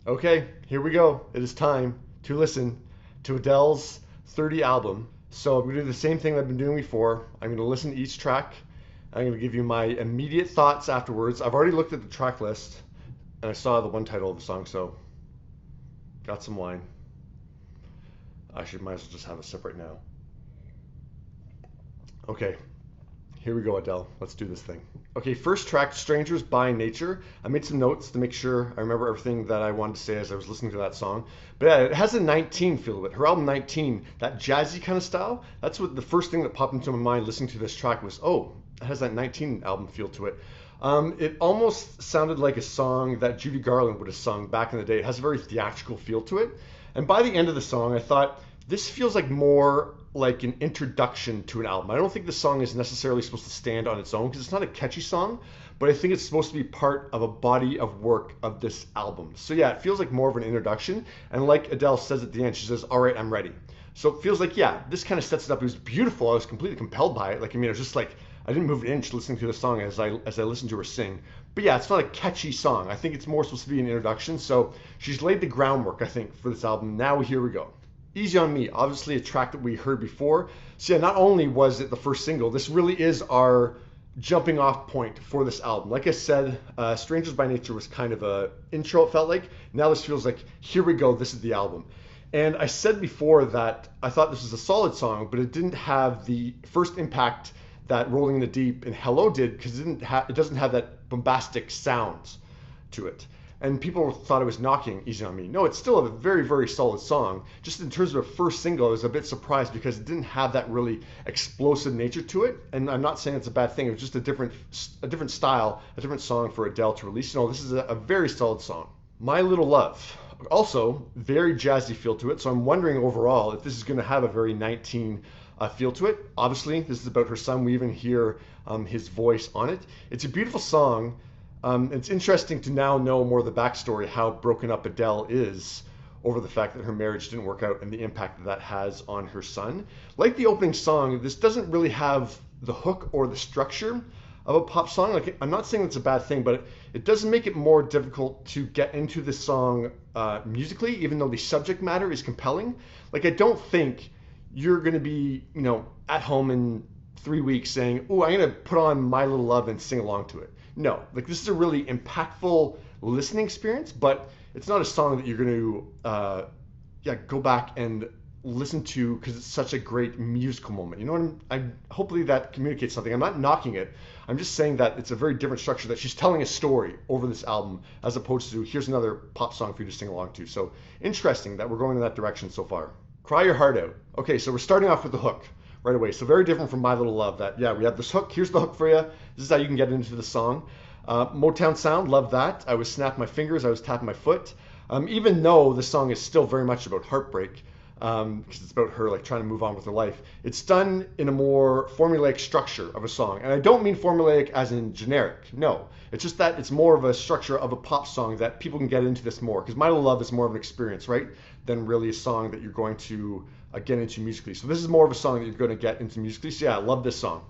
Okay, here we go. It is time to listen to Adele's 30 album. So I'm going to do the same thing I've been doing before. I'm going to listen to each track. I'm going to give you my immediate thoughts afterwards. I've already looked at the track list and I saw the one title of the song, so got some wine. I should might as well just have a sip right now. Okay, here we go, Adele. Let's do this thing. Okay, first track, Strangers by Nature. I made some notes to make sure I remember everything that I wanted to say as I was listening to that song. But yeah, it has a 19 feel to it. Her album 19, that jazzy kind of style, that's what the first thing that popped into my mind listening to this track was, oh, it has that 19 album feel to it. It almost sounded like a song that Judy Garland would have sung back in the day. It has a very theatrical feel to it. And by the end of the song, I thought, this feels like more like an introduction to an album. I don't think the song is necessarily supposed to stand on its own because it's not a catchy song, but I think it's supposed to be part of a body of work of this album. So yeah, it feels like more of an introduction. And like Adele says at the end, she says, all right, I'm ready. So it feels like, yeah, this kind of sets it up. It was beautiful. I was completely compelled by it. Like, I mean, it was just like, I didn't move an inch listening to the song as I listened to her sing. But yeah, it's not a catchy song. I think it's more supposed to be an introduction. So she's laid the groundwork, I think, for this album. Now here we go. Easy on Me, obviously a track that we heard before. So yeah, not only was it the first single, this really is our jumping off point for this album. Like I said, Strangers by Nature was kind of a intro, it felt like. Now this feels like, here we go, this is the album. And I said before that I thought this was a solid song, but it didn't have the first impact that Rolling in the Deep and Hello did, because it doesn't have that bombastic sound to it. And people thought it was knocking Easy on Me. No, it's still a very, very solid song. Just in terms of a first single, I was a bit surprised because it didn't have that really explosive nature to it. And I'm not saying it's a bad thing. It was just a different style, a different song for Adele to release. No, this is a very solid song. My Little Love, also very jazzy feel to it. So I'm wondering overall if this is going to have a very 19 feel to it. Obviously, this is about her son. We even hear his voice on it. It's a beautiful song. It's interesting to now know more of the backstory, how broken up Adele is over the fact that her marriage didn't work out and the impact that that has on her son. Like the opening song, this doesn't really have the hook or the structure of a pop song. Like, I'm not saying it's a bad thing, but it doesn't make it more difficult to get into the song musically, even though the subject matter is compelling. Like, I don't think you're going to be, at home in 3 weeks saying, oh, I'm going to put on My Little Love and sing along to it. No, like, this is a really impactful listening experience, but it's not a song that you're going to go back and listen to because it's such a great musical moment. You know what hopefully that communicates something. I'm not knocking it. I'm just saying that it's a very different structure, that she's telling a story over this album as opposed to here's another pop song for you to sing along to. So interesting that we're going in that direction so far. Cry Your Heart Out. Okay, so we're starting off with the hook right away. So very different from My Little Love. That, yeah, we have this hook. Here's the hook for you. This is how you can get into the song. Motown sound, love that. I was snapping my fingers. I was tapping my foot. Even though the song is still very much about heartbreak, because it's about her like trying to move on with her life. It's done in a more formulaic structure of a song. And I don't mean formulaic as in generic. No. It's just that it's more of a structure of a pop song that people can get into this more. Because My Little Love is more of an experience, right? Than really a song that you're going to get into musically. So this is more of a song that you're going to get into musically. So yeah, I love this song.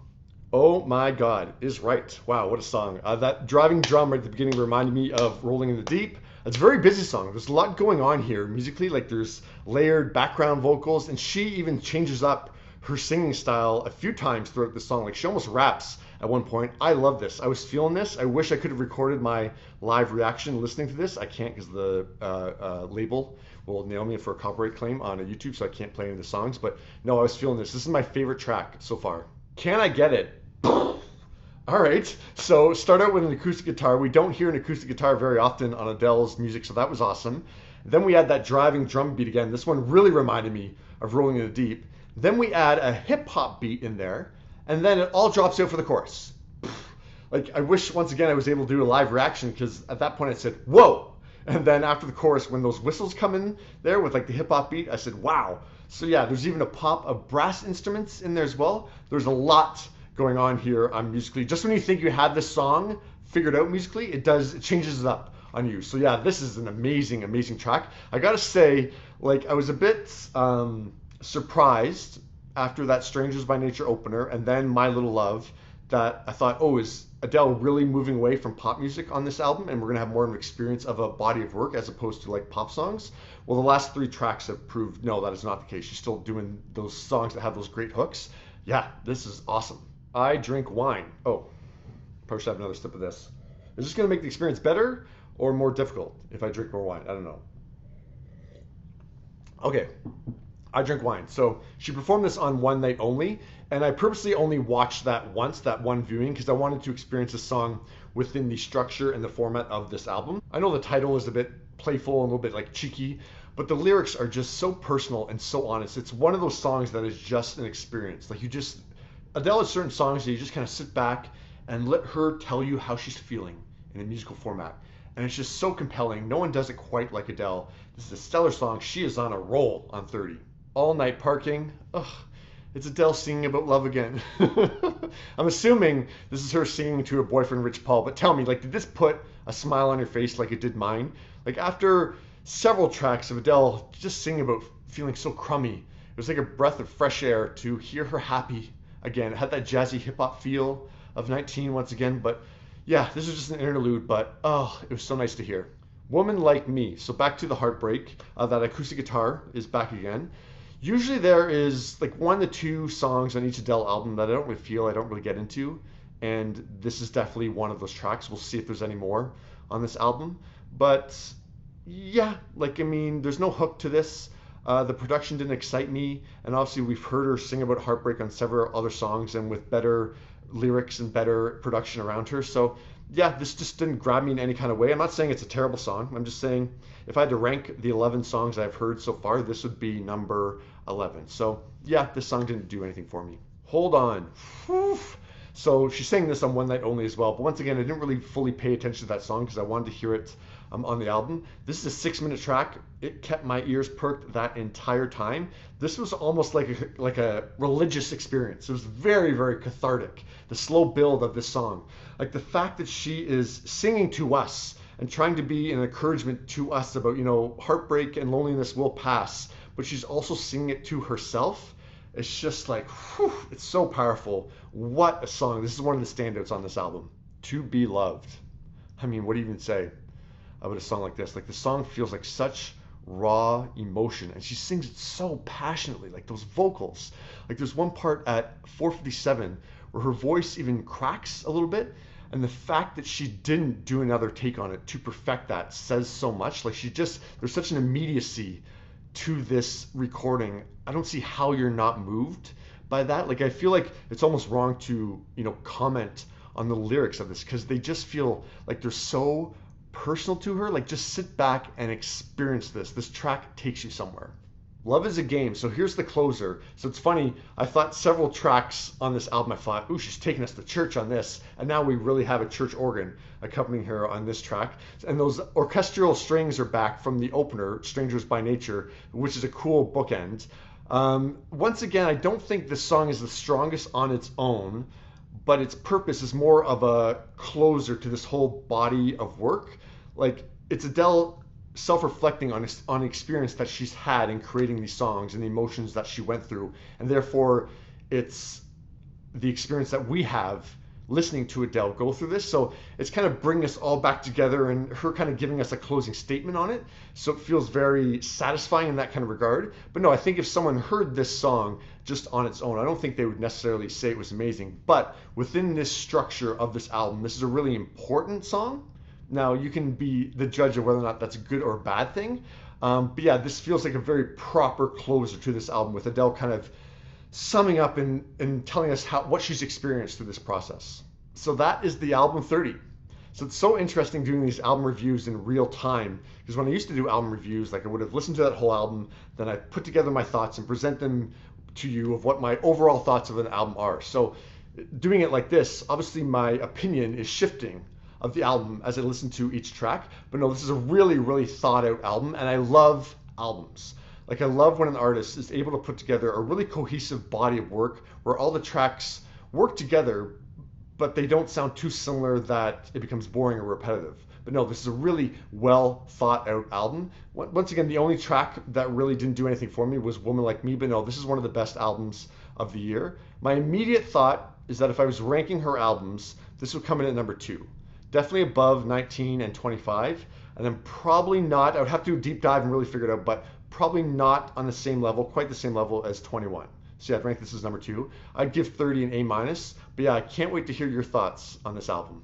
Oh my God, is right. Wow, what a song. That driving drum right at the beginning reminded me of Rolling in the Deep. It's a very busy song. There's a lot going on here musically. Like, there's layered background vocals, and she even changes up her singing style a few times throughout the song. Like, she almost raps at one point. I love this. I was feeling this. I wish I could have recorded my live reaction listening to this. I can't because the label will nail me for a copyright claim on YouTube, so I can't play any of the songs. But no, I was feeling this. This is my favorite track so far. Can I Get It? All right, so start out with an acoustic guitar. We don't hear an acoustic guitar very often on Adele's music, so that was awesome. Then we add that driving drum beat again. This one really reminded me of Rolling in the Deep. Then we add a hip hop beat in there, and then it all drops out for the chorus. Like, I wish once again I was able to do a live reaction, because at that point I said, whoa! And then after the chorus, when those whistles come in there with like the hip hop beat, I said, wow. So yeah, there's even a pop of brass instruments in there as well. There's a lot going on here musically. Just when you think you had this song figured out musically, it changes it up on you. So yeah, this is an amazing, amazing track. I gotta say, like, I was a bit surprised after that Strangers by Nature opener and then My Little Love, that I thought, oh, is Adele really moving away from pop music on this album, and we're gonna have more of an experience of a body of work as opposed to like pop songs. Well, the last three tracks have proved no, that is not the case. She's still doing those songs that have those great hooks. Yeah, this is awesome. I drink wine. Oh, probably should have another sip of this. Is this gonna make the experience better or more difficult if I drink more wine? I don't know. Okay, I drink wine. So she performed this on one night only, and I purposely only watched that once, that one viewing, because I wanted to experience the song within the structure and the format of this album. I know the title is a bit playful and a little bit like cheeky, but the lyrics are just so personal and so honest. It's one of those songs that is just an experience. Like Adele has certain songs that you just kind of sit back and let her tell you how she's feeling in a musical format. And it's just so compelling. No one does it quite like Adele. This is a stellar song. She is on a roll on 30. All Night Parking. Ugh, it's Adele singing about love again. I'm assuming this is her singing to her boyfriend, Rich Paul. But tell me, like, did this put a smile on your face like it did mine? Like, after several tracks of Adele just singing about feeling so crummy, it was like a breath of fresh air to hear her happy again. It had that jazzy hip hop feel of 19 once again. But yeah, this is just an interlude, but oh, it was so nice to hear. Woman Like Me. So back to the heartbreak. That acoustic guitar is back again. Usually there is like 1 to 2 songs on each Adele album that I don't really get into. And this is definitely one of those tracks. We'll see if there's any more on this album. But yeah, like, I mean, there's no hook to this. The production didn't excite me. And obviously we've heard her sing about heartbreak on several other songs and with better lyrics and better production around her. So yeah, this just didn't grab me in any kind of way. I'm not saying it's a terrible song. I'm just saying if I had to rank the 11 songs I've heard so far, this would be number 11. So yeah, this song didn't do anything for me. Hold On. Whew. So she sang this on one night only as well. But once again, I didn't really fully pay attention to that song because I wanted to hear it on the album. This is a 6-minute track. It kept my ears perked that entire time. This was almost like a religious experience. It was very, very cathartic. The slow build of this song. Like the fact that she is singing to us and trying to be an encouragement to us about, you know, heartbreak and loneliness will pass, but she's also singing it to herself. It's just like, whew, it's so powerful. What a song. This is one of the standouts on this album. To Be Loved. I mean, what do you even say about a song like this? Like, the song feels like such raw emotion, and she sings it so passionately, like those vocals. Like, there's one part at 4:57 where her voice even cracks a little bit, and the fact that she didn't do another take on it to perfect that says so much. Like, there's such an immediacy to this recording. I don't see how you're not moved by that. Like, I feel like it's almost wrong to, you know, comment on the lyrics of this because they just feel like they're so personal to her. Like, just sit back and experience this. This track takes you somewhere. Love Is a Game. So here's the closer. So it's funny, I thought several tracks on this album, I thought, ooh, she's taking us to church on this. And now we really have a church organ accompanying her on this track. And those orchestral strings are back from the opener, Strangers by Nature, which is a cool bookend. Once again, I don't think this song is the strongest on its own, but its purpose is more of a closer to this whole body of work. Like, it's Adele self-reflecting on experience that she's had in creating these songs and the emotions that she went through, and therefore it's the experience that we have listening to Adele go through this. So it's kind of bringing us all back together and her kind of giving us a closing statement on it. So it feels very satisfying in that kind of regard. But no, I think if someone heard this song just on its own, I don't think they would necessarily say it was amazing. But within this structure of this album, this is a really important song. Now, you can be the judge of whether or not that's a good or a bad thing. But yeah, this feels like a very proper closer to this album, with Adele kind of summing up and telling us what she's experienced through this process. So that is the album 30. So it's so interesting doing these album reviews in real time, because when I used to do album reviews, like, I would have listened to that whole album, then I put together my thoughts and present them to you of what my overall thoughts of an album are. So doing it like this, obviously my opinion is shifting of the album as I listen to each track. But no, this is a really, really thought out album, and I love albums. Like, I love when an artist is able to put together a really cohesive body of work where all the tracks work together, but they don't sound too similar that it becomes boring or repetitive. But no, this is a really well thought out album. Once again, the only track that really didn't do anything for me was Woman Like Me, but no, this is one of the best albums of the year. My immediate thought is that if I was ranking her albums, this would come in at number 2. Definitely above 19 and 25, and then probably not, I would have to do a deep dive and really figure it out, but probably not on the same level, quite the same level as 21. So yeah, I'd rank this as number 2. I'd give 30 an A-, but yeah, I can't wait to hear your thoughts on this album.